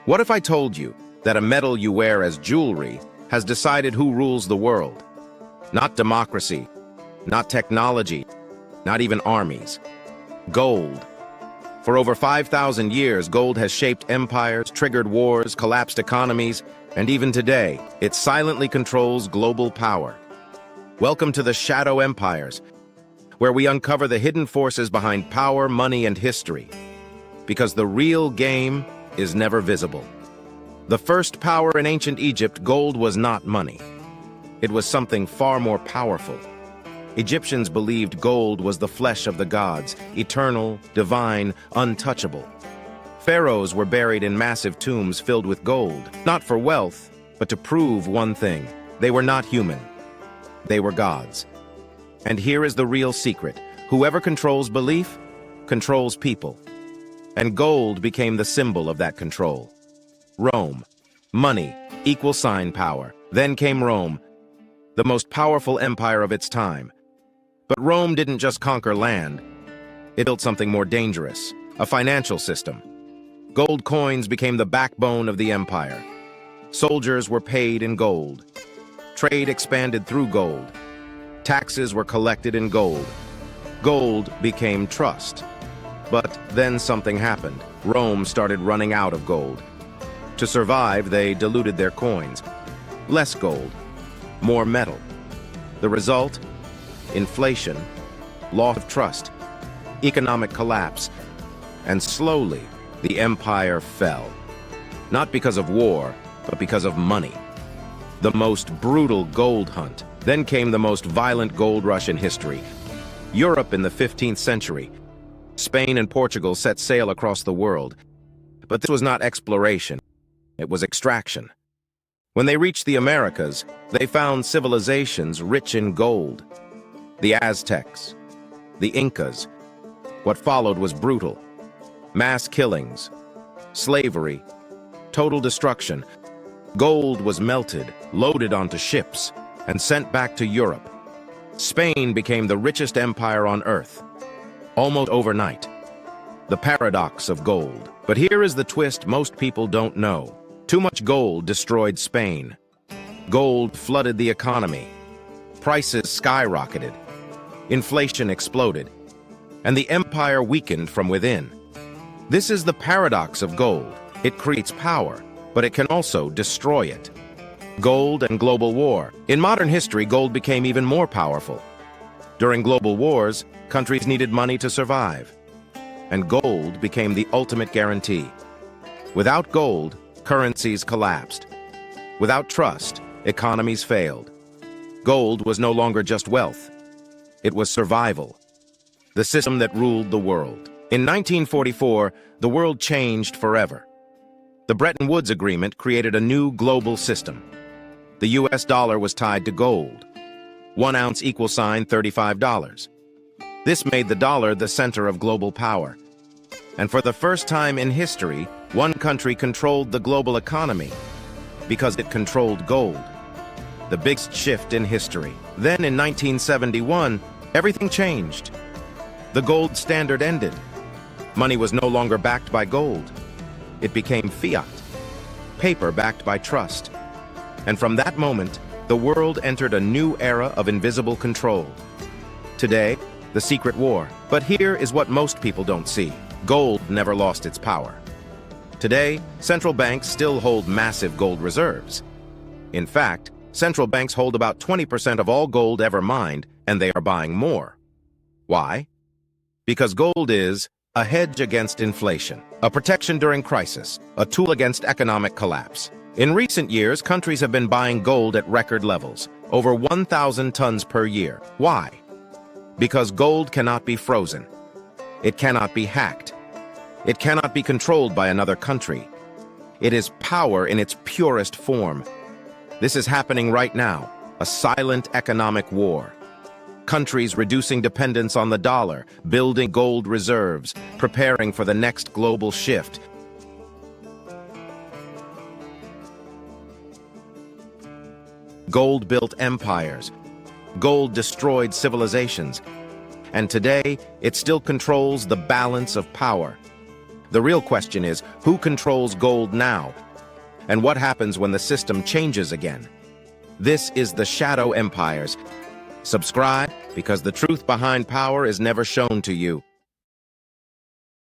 What if I told you that a metal you wear as jewelry has decided who rules the world? Not democracy, not technology, not even armies. Gold. For over 5,000 years, gold has shaped empires, triggered wars, collapsed economies, and even today, it silently controls global power. Welcome to the Shadow Empires, where we uncover the hidden forces behind power, money, and history. Because the real game is never visible. The first power in ancient Egypt, gold was not money. It was something far more powerful. Egyptians believed gold was the flesh of the gods, eternal, divine, untouchable. Pharaohs were buried in massive tombs filled with gold, not for wealth, but to prove one thing: they were not human. They were gods. And here is the real secret: whoever controls belief, controls people. And gold became the symbol of that control. Rome. Money, equal sign power. Then came Rome, the most powerful empire of its time. But Rome didn't just conquer land. It built something more dangerous: a financial system. Gold coins became the backbone of the empire. Soldiers were paid in gold. Trade expanded through gold. Taxes were collected in gold. Gold became trust. But then something happened. Rome started running out of gold. To survive, they diluted their coins. Less gold, more metal. The result? Inflation, loss of trust, economic collapse, and slowly the empire fell. Not because of war, but because of money. The most brutal gold hunt. Then came the most violent gold rush in history. Europe in the 15th century. Spain and Portugal set sail across the world. But this was not exploration. It was extraction. When they reached the Americas, they found civilizations rich in gold. The Aztecs, the Incas. What followed was brutal. Mass killings, slavery, total destruction. Gold was melted, loaded onto ships, and sent back to Europe. Spain became the richest empire on earth, almost overnight. The paradox of gold. But here is the twist most people don't know. Too much gold destroyed Spain. Gold flooded the economy. Prices skyrocketed. Inflation exploded. And the empire weakened from within. This is the paradox of gold. It creates power, but it can also destroy it. Gold and global war. In modern history, gold became even more powerful. During global wars, countries needed money to survive. And gold became the ultimate guarantee. Without gold, currencies collapsed. Without trust, economies failed. Gold was no longer just wealth. It was survival. The system that ruled the world. In 1944, the world changed forever. The Bretton Woods Agreement created a new global system. The US dollar was tied to gold. 1 ounce equal sign $35. This made the dollar the center of global power. And for the first time in history, one country controlled the global economy because it controlled gold. The biggest shift in history. Then in 1971, everything changed. The gold standard ended. Money was no longer backed by gold. It became fiat, paper backed by trust. And from that moment, the world entered a new era of invisible control. Today, the secret war. But here is what most people don't see. Gold never lost its power. Today, central banks still hold massive gold reserves. In fact, central banks hold about 20% of all gold ever mined, and they are buying more. Why? Because gold is a hedge against inflation, a protection during crisis, a tool against economic collapse. In recent years, countries have been buying gold at record levels, over 1,000 tons per year. Why? Because gold cannot be frozen. It cannot be hacked. It cannot be controlled by another country. It is power in its purest form. This is happening right now, a silent economic war. Countries reducing dependence on the dollar, building gold reserves, preparing for the next global shift. Gold built empires. Gold destroyed civilizations. And today, it still controls the balance of power. The real question is, who controls gold now? And what happens when the system changes again? This is the Shadow Empires. Subscribe, because the truth behind power is never shown to you.